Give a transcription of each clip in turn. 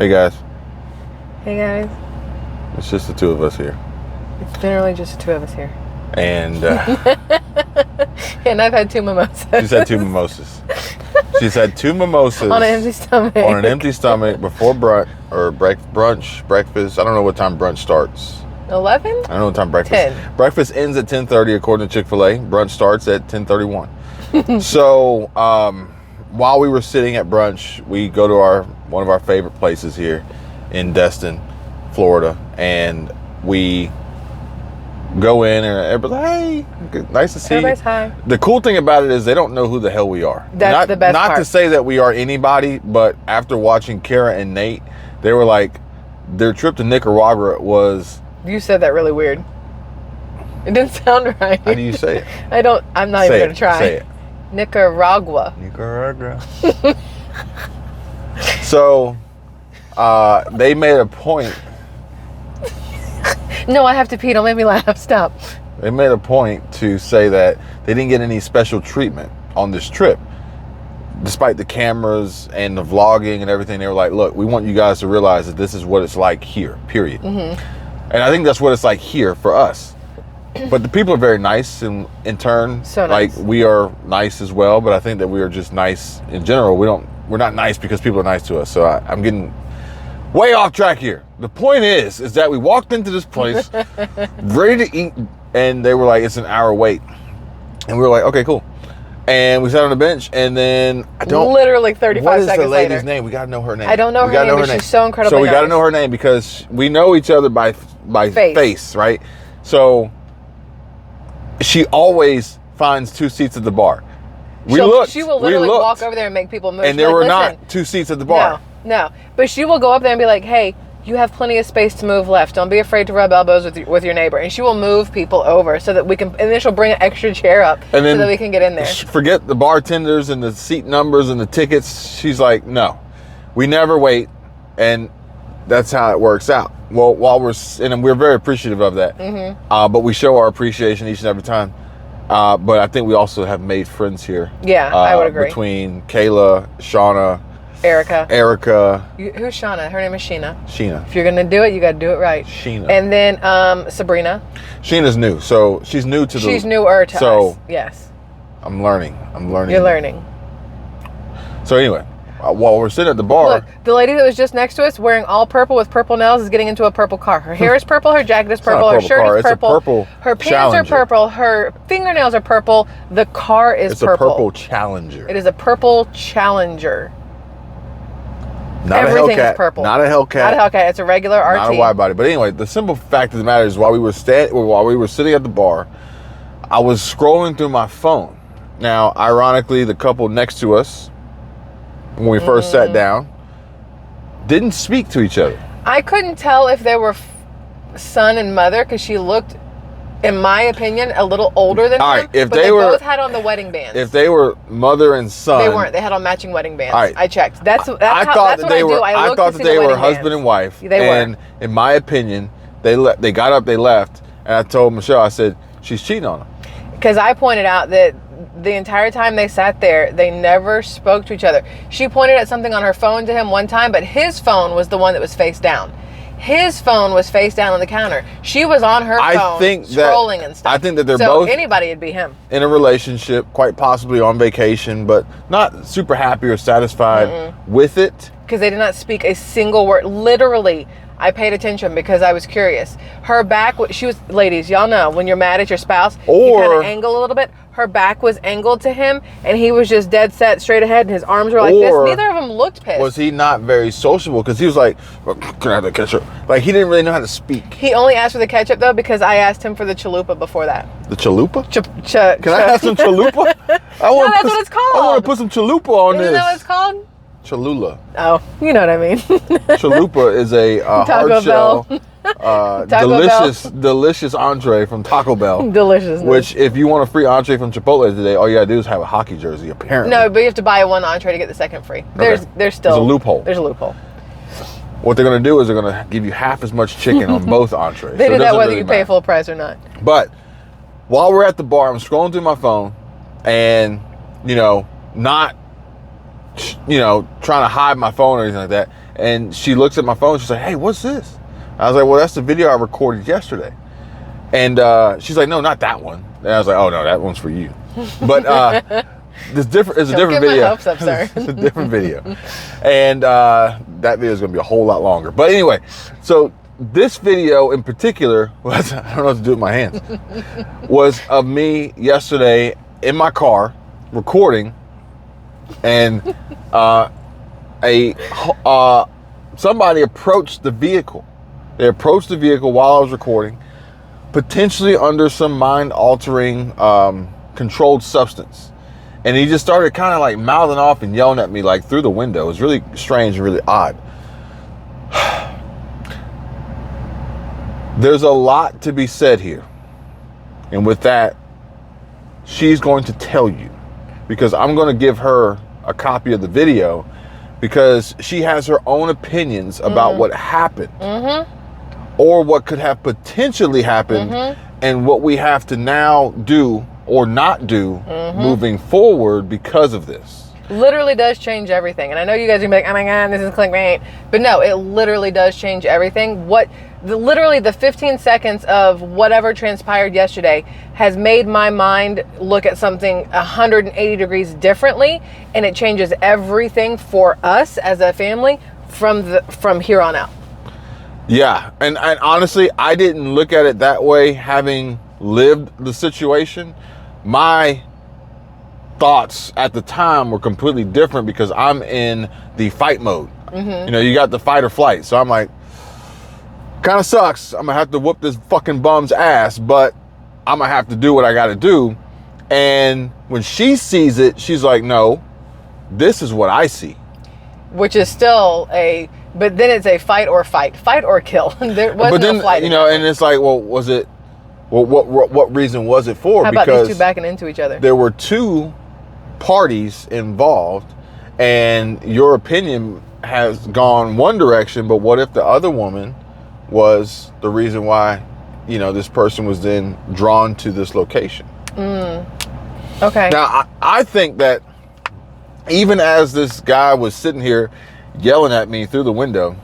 Hey guys, Hey guys. it's just the two of us here. It's generally just the two of us here. And And I've had 2 mimosas. she's had 2 mimosas. She's had 2 mimosas On an empty stomach. on an empty stomach before brunch, breakfast. I don't know what time brunch starts. 11? I don't know what time breakfast. 10. Breakfast ends at 10:30 according to Chick-fil-A. Brunch starts at 10:31. So while we were sitting at brunch, we go to one of our favorite places here in Destin, Florida, and we go in and everybody's like, hey, nice to see Everybody's you. hi. The cool thing about it is they don't know who the hell we are. That's the best Not part. to say that we are anybody, but after watching Kara and Nate, they were like, their trip to Nicaragua was... You said that really weird. It didn't sound right. How do you say it? I'm not even going to try. Say it. Nicaragua. Nicaragua. So, they made a point. No, I have to pee. Don't make me laugh. Stop. They made a point to say that they didn't get any special treatment on this trip. Despite the cameras and the vlogging and everything, they were like, look, we want you guys to realize that this is what it's like here, period. Mm-hmm. And I think that's what it's like here for us. But the people are very nice in turn. So nice. Like, we are nice as well, but I think that we are just nice in general. We're not nice because people are nice to us. So I'm getting way off track here. The point is that we walked into this place ready to eat, and they were like, it's an hour wait. And we were like, okay, cool. And we sat on the bench, and then Literally 35 what is seconds the lady's later. name? We got to know her name. I don't know her name, but she's so incredibly So we got to nice. know her name because we know each other by face, right? So she always finds 2 seats at the bar. She will literally walk over there and make people move. And there were not 2 seats at the bar. No. But she will go up there and be like, hey, you have plenty of space to move left. Don't be afraid to rub elbows with your neighbor. And she will move people over so that we can, and then she'll bring an extra chair up so that we can get in there. Forget the bartenders and the seat numbers and the tickets. She's like, no, we never wait. And that's how it works out. Well, and we're very appreciative of that. Mm-hmm. But we show our appreciation each and every time. But I think we also have made friends here. Yeah, I would agree. Between Kayla, Shauna, Erica. Who's Shauna? Her name is Sheena. Sheena. If you're going to do it, you got to do it right. Sheena. And then Sabrina. Sheena's new. So she's new to She's newer to us. So yes. I'm learning. You're learning. So anyway, while we're sitting at the bar. Look, the lady that was just next to us wearing all purple with purple nails is getting into a purple car. Her hair is purple, her jacket is purple, her shirt is purple. It's a purple her pants Challenger. are purple, her fingernails are purple, the car is purple. It's a purple Challenger. It is a purple Challenger. Not Everything a Hellcat. is purple. Not a Hellcat. Not a Hellcat. It's a regular RT. Not a wide body. But anyway, the simple fact of the matter is while we were sitting at the bar, I was scrolling through my phone. Now, ironically, the couple next to us, when we first sat down, didn't speak to each other. I couldn't tell if they were son and mother because she looked, in my opinion, a little older than All him. right, if but they were, both had on the wedding bands. If they were mother and son, they weren't. They had on matching wedding bands. All right. I checked. That's what I do. I thought that they were husband and wife. They and in my opinion, they got up, they left, and I told Michelle, I said, she's cheating on him. Because I pointed out that the entire time they sat there, they never spoke to each other. She pointed at something on her phone to him one time, but his phone was the one that was face down. His phone was face down on the counter. She was on her phone scrolling and stuff. I think that they're so both anybody would be him. In a relationship, quite possibly on vacation, but not super happy or satisfied with it. Because they did not speak a single word. Literally, I paid attention because I was curious. Her back, ladies, y'all know, when you're mad at your spouse, you kind of angle a little bit. Her back was angled to him, and he was just dead set straight ahead, and his arms were like this. Neither of them looked pissed. Was he not very sociable? Because he was like, can I have the ketchup? Like, he didn't really know how to speak. He only asked for the ketchup, though, because I asked him for the chalupa before that. The chalupa? Can I have some chalupa? That's what it's called. I want to put some chalupa on this. Isn't that what it's called? Cholula. Oh, you know what I mean. Chalupa is a hard shell, delicious entree from Taco Bell. Delicious. Which, if you want a free entree from Chipotle today, all you gotta do is have a hockey jersey. Apparently. No, but you have to buy one entree to get the second free. There's still a loophole. There's a loophole. What they're gonna do is they're gonna give you half as much chicken on both entrees. They do that whether you pay full price or not. But while we're at the bar, I'm scrolling through my phone, and not you know, trying to hide my phone or anything like that. And she looks at my phone. She's like, "Hey, what's this?" I was like, "Well, that's the video I recorded yesterday." And she's like, "No, not that one." And I was like, "Oh no, that one's for you." But this different. It's a different video. My hopes up, sir. It's a different video, and that video is going to be a whole lot longer. But anyway, so this video in particular was, I don't know what to do with my hands, was of me yesterday in my car recording, and somebody approached the vehicle. They approached the vehicle while I was recording, potentially under some mind-altering controlled substance. And he just started kind of like mouthing off and yelling at me like through the window. It was really strange and really odd. There's a lot to be said here. And with that, she's going to tell you, because I'm going to give her a copy of the video, because she has her own opinions about what happened or what could have potentially happened and what we have to now do or not do moving forward because of this. Literally does change everything. And I know you guys are gonna be like, "Oh my God, this is clickbait." But no, it literally does change everything. Literally the 15 seconds of whatever transpired yesterday has made my mind look at something 180 degrees differently, and it changes everything for us as a family from here on out. Yeah, and honestly, I didn't look at it that way, having lived the situation. My thoughts at the time were completely different because I'm in the fight mode. You know, you got the fight or flight. So I'm like, kind of sucks. I'm gonna have to whoop this fucking bum's ass, but I'm gonna have to do what I gotta do. And when she sees it, she's like, "No, this is what I see." Which is still but then it's a fight or kill. There wasn't no flight. You know, and it's like, well, was it? Well, what reason was it for? How about these two backing into each other? There were two parties involved, and your opinion has gone one direction, but what if the other woman was the reason why, you know, this person was then drawn to this location? Okay. Now, I think that even as this guy was sitting here yelling at me through the window,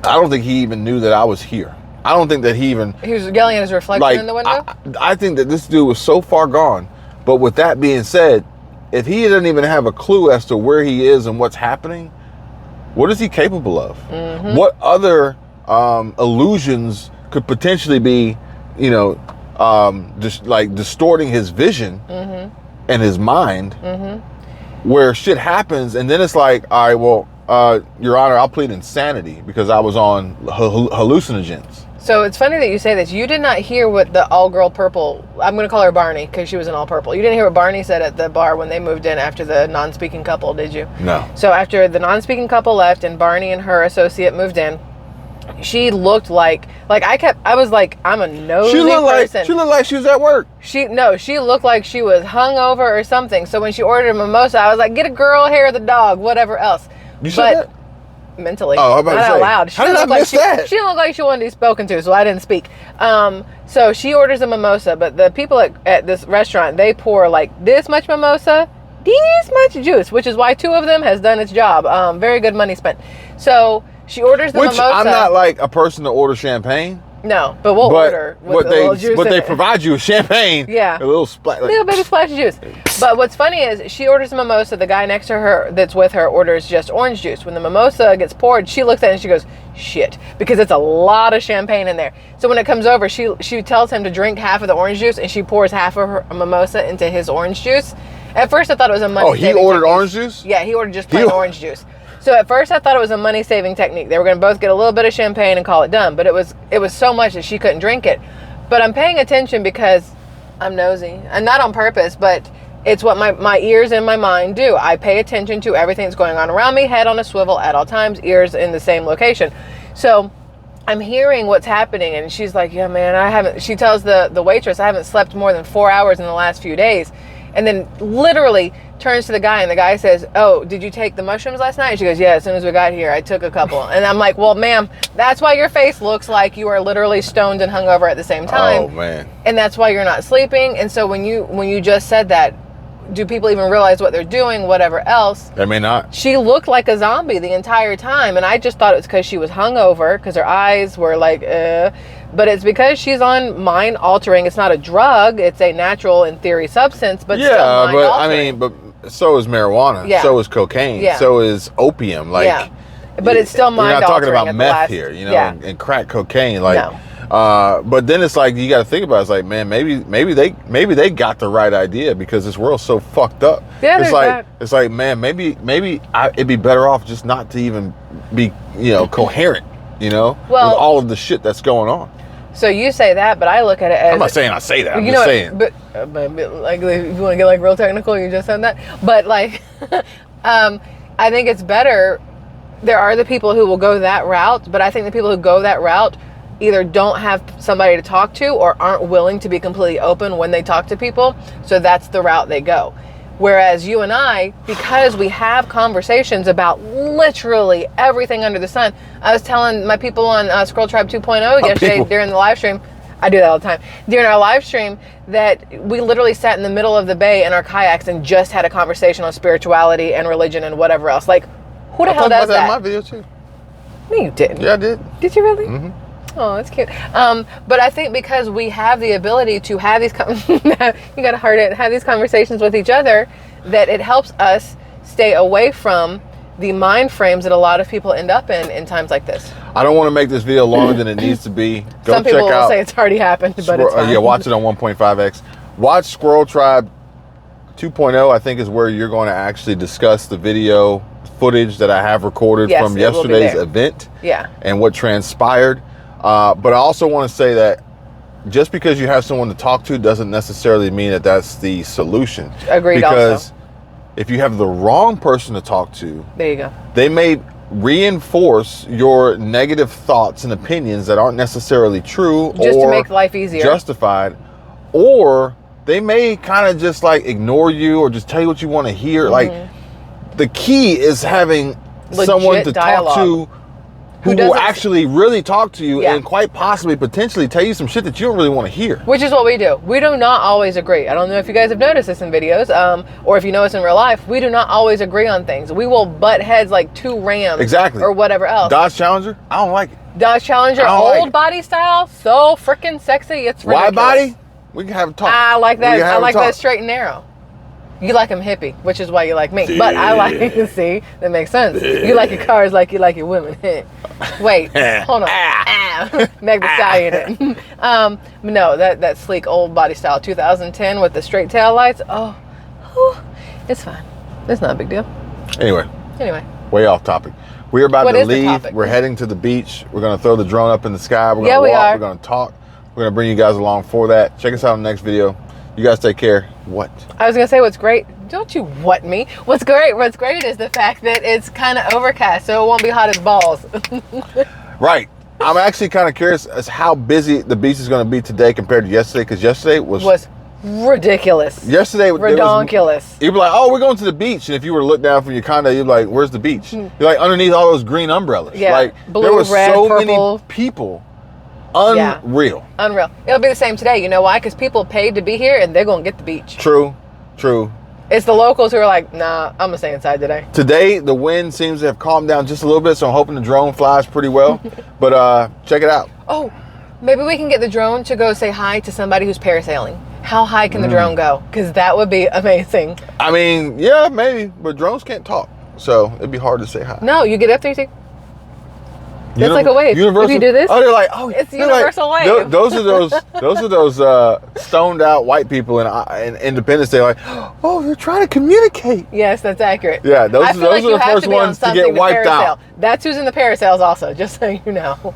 I don't think he even knew that I was here. I don't think that he was yelling at his reflection in the window? I think that this dude was so far gone. But with that being said, if he doesn't even have a clue as to where he is and what's happening, what is he capable of? What other illusions could potentially be, you know, just like distorting his vision and his mind, where shit happens, and then it's like, all right, well, Your Honor, I'll plead insanity because I was on hallucinogens. So it's funny that you say this. You did not hear what the all-girl purple, I'm going to call her Barney because she was in all purple. You didn't hear what Barney said at the bar when they moved in after the non-speaking couple, did you? No. So after the non-speaking couple left and Barney and her associate moved in, she looked like I was like, I'm a nosy person. She looked like she was at work. She looked like she was hungover or something. So when she ordered a mimosa, I was like, get a girl, hair the dog, whatever else. You said that? Mentally. Oh, I'm about to say. Not out loud. How did I miss that? She didn't look like she wanted to be spoken to, so I didn't speak. So she orders a mimosa, but the people at this restaurant, they pour like this much mimosa, this much juice, which is why 2 of them has done its job. Very good money spent. So she orders the mimosa. I'm not like a person to order champagne. No, but we'll order with a little juice. But in they it. provide you with champagne. Yeah. A little splash. Little baby splash of juice. But what's funny is she orders a mimosa. The guy next to her that's with her orders just orange juice. When the mimosa gets poured, she looks at it and she goes, shit, because it's a lot of champagne in there. So when it comes over, she tells him to drink half of the orange juice and she pours half of her mimosa into his orange juice. At first I thought it was a money saving he ordered technique. orange juice? Yeah, he ordered just plain orange juice. So at first I thought it was a money-saving technique. They were going to both get a little bit of champagne and call it done. But it was so much that she couldn't drink it. But I'm paying attention because I'm nosy. And not on purpose, but it's what my ears and my mind do. I pay attention to everything that's going on around me, head on a swivel at all times, ears in the same location. So I'm hearing what's happening. And she's like, yeah, man, she tells the waitress, I haven't slept more than 4 hours in the last few days. And then literally turns to the guy and the guy says, oh, did you take the mushrooms last night? And she goes, yeah, as soon as we got here, I took a couple. And I'm like, well, ma'am, that's why your face looks like you are literally stoned and hungover at the same time. Oh, man. And that's why you're not sleeping. And so when you just said that, do people even realize what they're doing, whatever else. They may not. She looked like a zombie the entire time, and I just thought it was because she was hungover, because her eyes were like, but it's because she's on mind altering. It's not a drug, it's a natural, in theory, substance, but still mind altering. But so is marijuana, so is cocaine, so is opium, like, but it's still mind altering. We're not talking about meth here, you know, and crack cocaine, like. No. But then it's like, you got to think about it. It's like, man, maybe they got the right idea, because this world's so fucked up. Yeah, it's like, man, maybe it'd be better off just not to even be, you know, coherent, you know, with all of the shit that's going on. So you say that, but I look at it as, I'm not saying I say that. I'm just saying. But like, if you want to get like real technical, you just said that. But like, I think it's better. There are the people who will go that route, but I think the people who go that route either don't have somebody to talk to or aren't willing to be completely open when they talk to people. So that's the route they go. Whereas you and I, because we have conversations about literally everything under the sun. I was telling my people on Squirrel Tribe 2.0 yesterday during the live stream. I do that all the time. During our live stream, that we literally sat in the middle of the bay in our kayaks and just had a conversation on spirituality and religion and whatever else. Like, who the hell does that? I talked about that in my video too. No, you didn't. Yeah, I did. Did you really? Mm-hmm. Oh, that's cute. But I think because we have the ability to have these, you got to heart it, have these conversations with each other, that it helps us stay away from the mind frames that a lot of people end up in times like this. I don't want to make this video longer than it needs to be. Go Some people will say it's already happened, but it's fine. Yeah, watch it on 1.5x. Watch Squirrel Tribe 2.0, I think, is where you're going to actually discuss the video footage that I have recorded from yesterday's event and what transpired. But I also want to say that just because you have someone to talk to doesn't necessarily mean that that's the solution. Agreed. Because if you have the wrong person to talk to, there you go. They may reinforce your negative thoughts and opinions that aren't necessarily true just to make life easier, justified, or they may kind of just like ignore you or just tell you what you want to hear. Mm-hmm. Like, the key is having legit someone to dialogue. Talk to who will actually really talk to you and quite possibly potentially tell you some shit that you don't really want to hear. Which is what we do. We do not always agree. I don't know if you guys have noticed this in videos, or if you know us in real life. We do not always agree on things. We will butt heads like two rams, or whatever else. Dodge Challenger, I don't like it. Dodge Challenger, old body style, so freaking sexy. It's ridiculous. Wide body, we can have a talk. I like that. I like that straight and narrow. You like them hippie, which is why you like me. But I like, see, that makes sense. You like your cars like you like your women. Wait, hold on. Meg the Stallion. No, that sleek old body style 2010 with the straight tail lights. Oh, it's fine. It's not a big deal. Anyway, way off topic. We're about to leave. We're heading to the beach. We're going to throw the drone up in the sky. We're going to walk. We're going to talk. We're going to bring you guys along for that. Check us out in the next video. You guys take care. What? I was going to say what's great. Don't you what me? What's great is the fact that it's kind of overcast, so it won't be hot as balls. Right. I'm actually kind of curious as how busy the beach is going to be today compared to yesterday, because yesterday was ridiculous. Yesterday was ridiculous. You'd be like, oh, we're going to the beach. And if you were to look down from your condo, you'd be like, where's the beach? You're like underneath all those green umbrellas. Yeah. Like, blue, there was red, so purple. many people. Unreal. Unreal. It'll be the same today. You know why? Because people paid to be here and they're going to get the beach. True. It's the locals who are like, nah, I'm going to stay inside today. Today, the wind seems to have calmed down just a little bit, so I'm hoping the drone flies pretty well. But check it out. Oh, maybe we can get the drone to go say hi to somebody who's parasailing. How high can the drone go? Because that would be amazing. I mean, yeah, maybe. But drones can't talk, so it'd be hard to say hi. No, you get up there, you say, it's like a wave. Universal, if you do this, it's universal wave. Those are those stoned out white people in Independence Day, like, oh, they're trying to communicate. Yes, that's accurate. Yeah, those are the first ones to get wiped out. That's who's in the parasails also, just so you know.